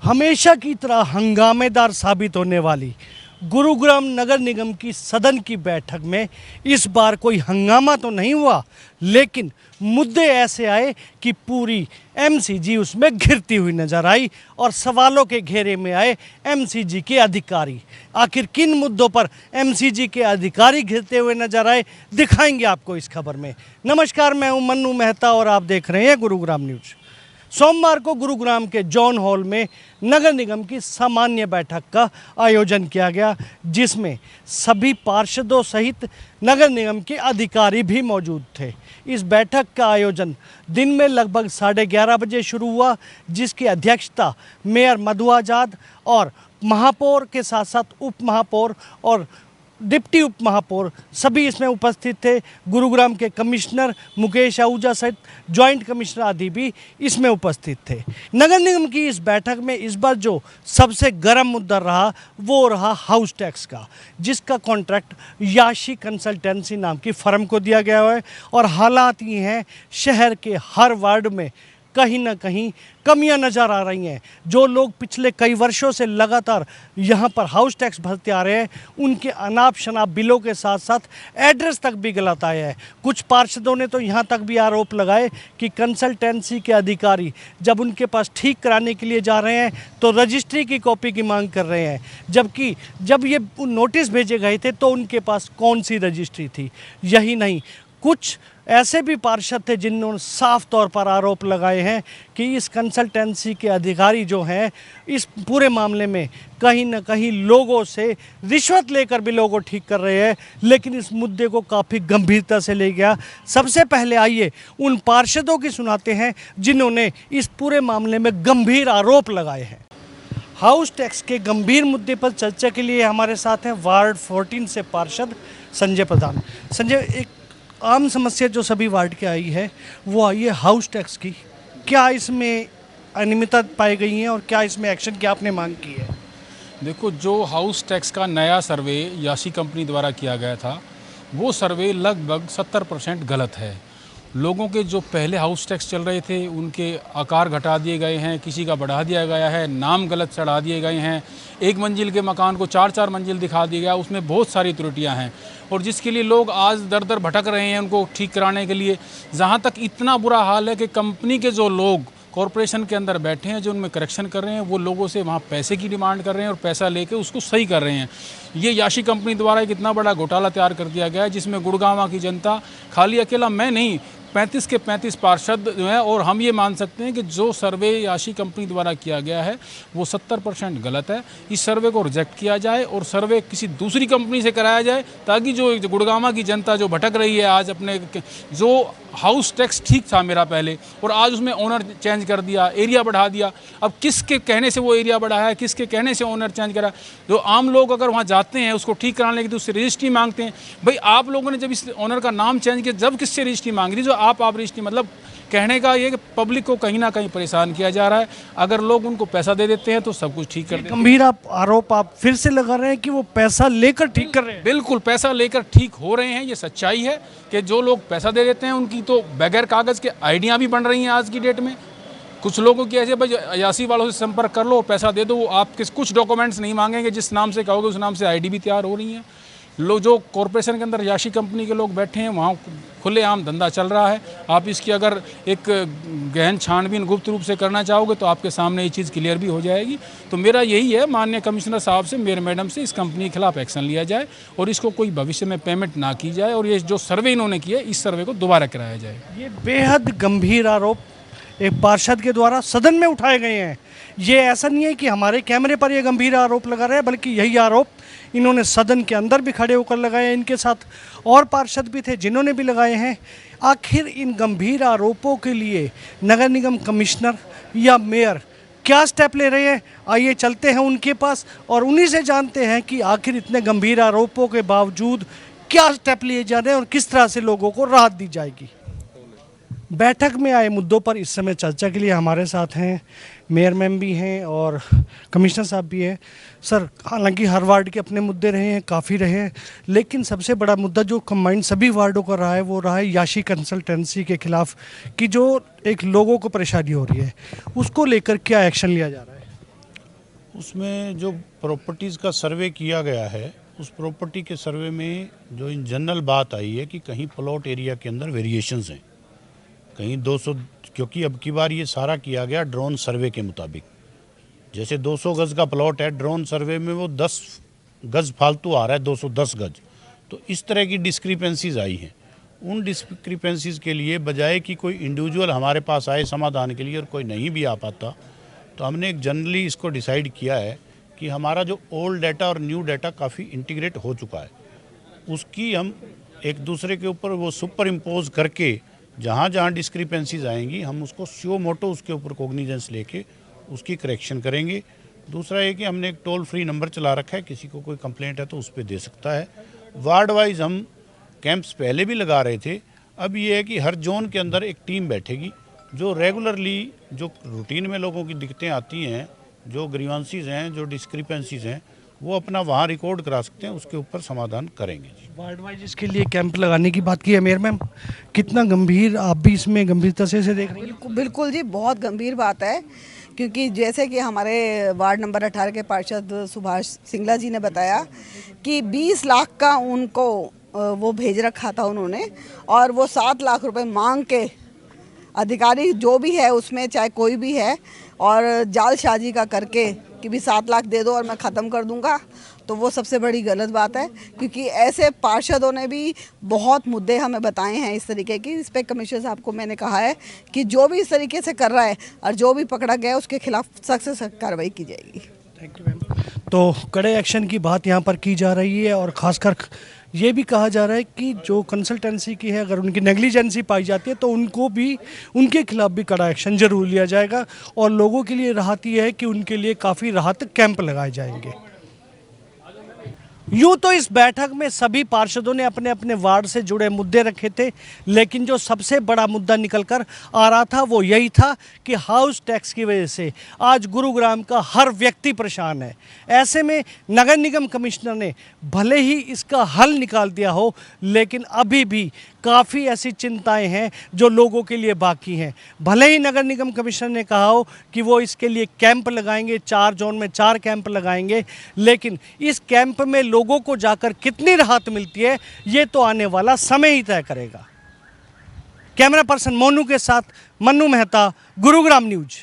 हमेशा की तरह हंगामेदार साबित होने वाली गुरुग्राम नगर निगम की सदन की बैठक में इस बार कोई हंगामा तो नहीं हुआ, लेकिन मुद्दे ऐसे आए कि पूरी एमसीजी उसमें घिरती हुई नजर आई और सवालों के घेरे में आए एमसीजी के अधिकारी। आखिर किन मुद्दों पर एमसीजी के अधिकारी घिरते हुए नजर आए, दिखाएंगे आपको इस खबर में। नमस्कार, मैं हूं मन्नू मेहता और आप देख रहे हैं गुरुग्राम न्यूज। सोमवार को गुरुग्राम के जॉन हॉल में नगर निगम की सामान्य बैठक का आयोजन किया गया, जिसमें सभी पार्षदों सहित नगर निगम के अधिकारी भी मौजूद थे। इस बैठक का आयोजन दिन में लगभग 11:30 बजे शुरू हुआ, जिसकी अध्यक्षता मेयर मधु आजाद और महापौर के साथ साथ उप महापौर और डिप्टी उप महापौर सभी इसमें उपस्थित थे। गुरुग्राम के कमिश्नर मुकेश आहूजा सहित जॉइंट कमिश्नर आदि भी इसमें उपस्थित थे। नगर निगम की इस बैठक में इस बार जो सबसे गर्म मुद्दा रहा वो रहा हाउस टैक्स का, जिसका कॉन्ट्रैक्ट याशी कंसल्टेंसी नाम की फर्म को दिया गया है। और हालात ये हैं, शहर के हर वार्ड में कहीं ना कहीं कमियां नज़र आ रही हैं। जो लोग पिछले कई वर्षों से लगातार यहां पर हाउस टैक्स भरते आ रहे हैं, उनके अनाप शनाप बिलों के साथ साथ एड्रेस तक भी गलत आया है। कुछ पार्षदों ने तो यहां तक भी आरोप लगाए कि कंसल्टेंसी के अधिकारी जब उनके पास ठीक कराने के लिए जा रहे हैं तो रजिस्ट्री की कॉपी की मांग कर रहे हैं, जबकि जब ये नोटिस भेजे गए थे तो उनके पास कौन सी रजिस्ट्री थी। यही नहीं, कुछ ऐसे भी पार्षद थे जिन्होंने साफ तौर पर आरोप लगाए हैं कि इस कंसल्टेंसी के अधिकारी जो हैं इस पूरे मामले में कहीं ना कहीं लोगों से रिश्वत लेकर बिलों को ठीक कर रहे हैं, लेकिन इस मुद्दे को काफ़ी गंभीरता से ले गया। सबसे पहले आइए उन पार्षदों की सुनाते हैं जिन्होंने इस पूरे मामले में गंभीर आरोप लगाए हैं। हाउस टैक्स के गंभीर मुद्दे पर चर्चा के लिए हमारे साथ हैं वार्ड 14 से पार्षद संजय प्रधान। संजय, एक आम समस्या जो सभी वार्ड के आई है वो आई है हाउस टैक्स की। क्या इसमें अनियमितता पाई गई है और क्या इसमें एक्शन की आपने मांग की है? देखो, जो हाउस टैक्स का नया सर्वे याशी कंपनी द्वारा किया गया था वो सर्वे लगभग 70% गलत है। लोगों के जो पहले हाउस टैक्स चल रहे थे उनके आकार घटा दिए गए हैं, किसी का बढ़ा दिया गया है, नाम गलत चढ़ा दिए गए हैं, एक मंजिल के मकान को 4-4 मंजिल दिखा दिया गया, उसमें बहुत सारी त्रुटियां हैं और जिसके लिए लोग आज दर दर भटक रहे हैं उनको ठीक कराने के लिए। जहां तक इतना बुरा हाल है कि कंपनी के जो लोग कॉरपोरेशन के अंदर बैठे हैं जो उनमें करेक्शन कर रहे हैं वो लोगों से वहाँ पैसे की डिमांड कर रहे हैं और पैसा लेके उसको सही कर रहे हैं। ये याशी कंपनी द्वारा एक इतना बड़ा घोटाला तैयार कर दिया गया है जिसमें गुड़गांव की जनता, खाली अकेला मैं नहीं, 35 के 35 पार्षद जो हैं, और हम ये मान सकते हैं कि जो सर्वे याशी कंपनी द्वारा किया गया है वो 70% गलत है। इस सर्वे को रिजेक्ट किया जाए और सर्वे किसी दूसरी कंपनी से कराया जाए ताकि जो गुड़गांव की जनता जो भटक रही है आज अपने, जो हाउस टैक्स ठीक था मेरा पहले और आज उसमें ओनर चेंज कर दिया, एरिया बढ़ा दिया, अब किसके कहने से वो एरिया बढ़ाया है, किसके कहने से ओनर चेंज करा। जो आम लोग अगर वहाँ जाते हैं उसको ठीक कराने के लिए उससे रजिस्ट्री मांगते हैं। भाई आप लोगों ने जब इस ओनर का नाम चेंज किया, जब किससे रजिस्ट्री मांग रही, जो आप रजिस्ट्री, मतलब कहने का ये कि पब्लिक को कहीं ना कहीं परेशान किया जा रहा है। अगर लोग उनको पैसा दे देते हैं तो सब कुछ ठीक कर देते हैं। गंभीर आरोप आप फिर से लगा रहे हैं कि वो पैसा लेकर ठीक कर रहे हैं। बिल्कुल पैसा लेकर ठीक हो रहे हैं, ये सच्चाई है कि जो लोग पैसा दे देते हैं उनकी तो बगैर कागज़ के आईडियाँ भी बन रही हैं आज की डेट में। कुछ लोगों की ऐसे, भाई यासी वालों से संपर्क कर लो, पैसा दे दो, वो आपके कुछ डॉक्यूमेंट्स नहीं मांगेंगे, जिस नाम से कहोगे उस नाम से आईडी भी तैयार हो रही हैं। लोग जो कॉरपोरेशन के अंदर याशी कंपनी के लोग बैठे हैं वहाँ खुलेआम धंधा चल रहा है। आप इसकी अगर एक गहन छानबीन गुप्त रूप से करना चाहोगे तो आपके सामने ये चीज़ क्लियर भी हो जाएगी। तो मेरा यही है माननीय कमिश्नर साहब से, मेयर मैडम से, इस कंपनी के खिलाफ एक्शन लिया जाए और इसको कोई भविष्य में पेमेंट ना की जाए और ये जो सर्वे इन्होंने किया इस सर्वे को दोबारा कराया जाए। ये बेहद गंभीर आरोप एक पार्षद के द्वारा सदन में उठाए गए हैं। ये ऐसा नहीं है कि हमारे कैमरे पर ये गंभीर आरोप लगा रहे हैं, बल्कि यही आरोप इन्होंने सदन के अंदर भी खड़े होकर लगाए हैं। इनके साथ और पार्षद भी थे जिन्होंने भी लगाए हैं। आखिर इन गंभीर आरोपों के लिए नगर निगम कमिश्नर या मेयर क्या स्टेप ले रहे हैं? आइए चलते हैं उनके पास और उन्हीं से जानते हैं कि आखिर इतने गंभीर आरोपों के बावजूद क्या स्टेप लिए जा रहे हैं और किस तरह से लोगों को राहत दी जाएगी। बैठक में आए मुद्दों पर इस समय चर्चा के लिए हमारे साथ हैं मेयर मैम भी हैं और कमिश्नर साहब भी हैं। सर, हालांकि हर वार्ड के अपने मुद्दे रहे हैं, काफ़ी रहे हैं, लेकिन सबसे बड़ा मुद्दा जो कंबाइंड सभी वार्डों का रहा है वो रहा है याशी कंसल्टेंसी के खिलाफ की जो एक लोगों को परेशानी हो रही है, उसको लेकर क्या एक्शन लिया जा रहा है? उसमें जो प्रॉपर्टीज़ का सर्वे किया गया है, उस प्रॉपर्टी के सर्वे में जो इन जनरल बात आई है कि कहीं प्लॉट एरिया के अंदर वेरिएशंस हैं, कहीं 200, क्योंकि अब की बार ये सारा किया गया ड्रोन सर्वे के मुताबिक। जैसे 200 गज़ का प्लॉट है, ड्रोन सर्वे में वो 10 गज़ फालतू आ रहा है, 210 गज़। तो इस तरह की डिस्क्रिपेंसीज आई हैं। उन डिस्क्रिपेंसीज के लिए बजाय कि कोई इंडिविजुअल हमारे पास आए समाधान के लिए और कोई नहीं भी आ पाता, तो हमने एक जनरली इसको डिसाइड किया है कि हमारा जो ओल्ड डाटा और न्यू डाटा काफ़ी इंटीग्रेट हो चुका है, उसकी हम एक दूसरे के ऊपर वो सुपर इम्पोज करके जहाँ जहाँ डिस्क्रिपेंसीज आएंगी हम उसको श्यो मोटो उसके ऊपर कोग्निजेंस लेके उसकी करेक्शन करेंगे। दूसरा ये कि हमने एक टोल फ्री नंबर चला रखा है, किसी को कोई कंप्लेंट है तो उस पर दे सकता है। वार्ड वाइज हम कैंप्स पहले भी लगा रहे थे, अब ये है कि हर जोन के अंदर एक टीम बैठेगी जो रेगुलरली जो रूटीन में लोगों की दिक्कतें आती हैं, जो ग्रीवांसीज हैं, जो डिस्क्रिपेंसीज हैं, वो अपना वहाँ रिकॉर्ड करा सकते हैं, उसके ऊपर समाधान करेंगे। वार्ड वाइज इसके लिए कैंप लगाने की बात की है मेयर मैम, कितना गंभीर, आप भी इसमें गंभीरता से इसे देख रही हैं? बिल्कुल बिल्कुल जी, बहुत गंभीर बात है। क्योंकि जैसे कि हमारे वार्ड नंबर 18 के पार्षद सुभाष सिंगला जी ने बताया कि 20 लाख का उनको वो भेज रखा था उन्होंने, और वो 7 लाख रुपए मांग के अधिकारी जो भी है उसमें चाहे कोई भी है और जालसाजी का करके कि भी 7 लाख दे दो और मैं ख़त्म कर दूंगा, तो वो सबसे बड़ी गलत बात है। क्योंकि ऐसे पार्षदों ने भी बहुत मुद्दे हमें बताए हैं इस तरीके की। इस पर कमिश्नर साहब को मैंने कहा है कि जो भी इस तरीके से कर रहा है और जो भी पकड़ा गया उसके खिलाफ सख्त से सख्त कार्रवाई की जाएगी। Thank you ma'am. तो कड़े एक्शन की बात यहाँ पर की जा रही है और ख़ासकर ये भी कहा जा रहा है कि जो कंसल्टेंसी की है, अगर उनकी नेग्लिजेंसी पाई जाती है तो उनको भी, उनके खिलाफ भी कड़ा एक्शन जरूर लिया जाएगा। और लोगों के लिए राहत ये है कि उनके लिए काफ़ी राहत कैंप लगाए जाएंगे। यूँ तो इस बैठक में सभी पार्षदों ने अपने अपने वार्ड से जुड़े मुद्दे रखे थे, लेकिन जो सबसे बड़ा मुद्दा निकल कर आ रहा था वो यही था कि हाउस टैक्स की वजह से आज गुरुग्राम का हर व्यक्ति परेशान है। ऐसे में नगर निगम कमिश्नर ने भले ही इसका हल निकाल दिया हो, लेकिन अभी भी काफ़ी ऐसी चिंताएं हैं जो लोगों के लिए बाकी हैं। भले ही नगर निगम कमिश्नर ने कहा हो कि वो इसके लिए कैंप लगाएंगे, 4 जोन में 4 कैंप लगाएंगे, लेकिन इस कैंप में लोगों को जाकर कितनी राहत मिलती है ये तो आने वाला समय ही तय करेगा। कैमरा पर्सन मोनू के साथ मन्नू मेहता, गुरुग्राम न्यूज।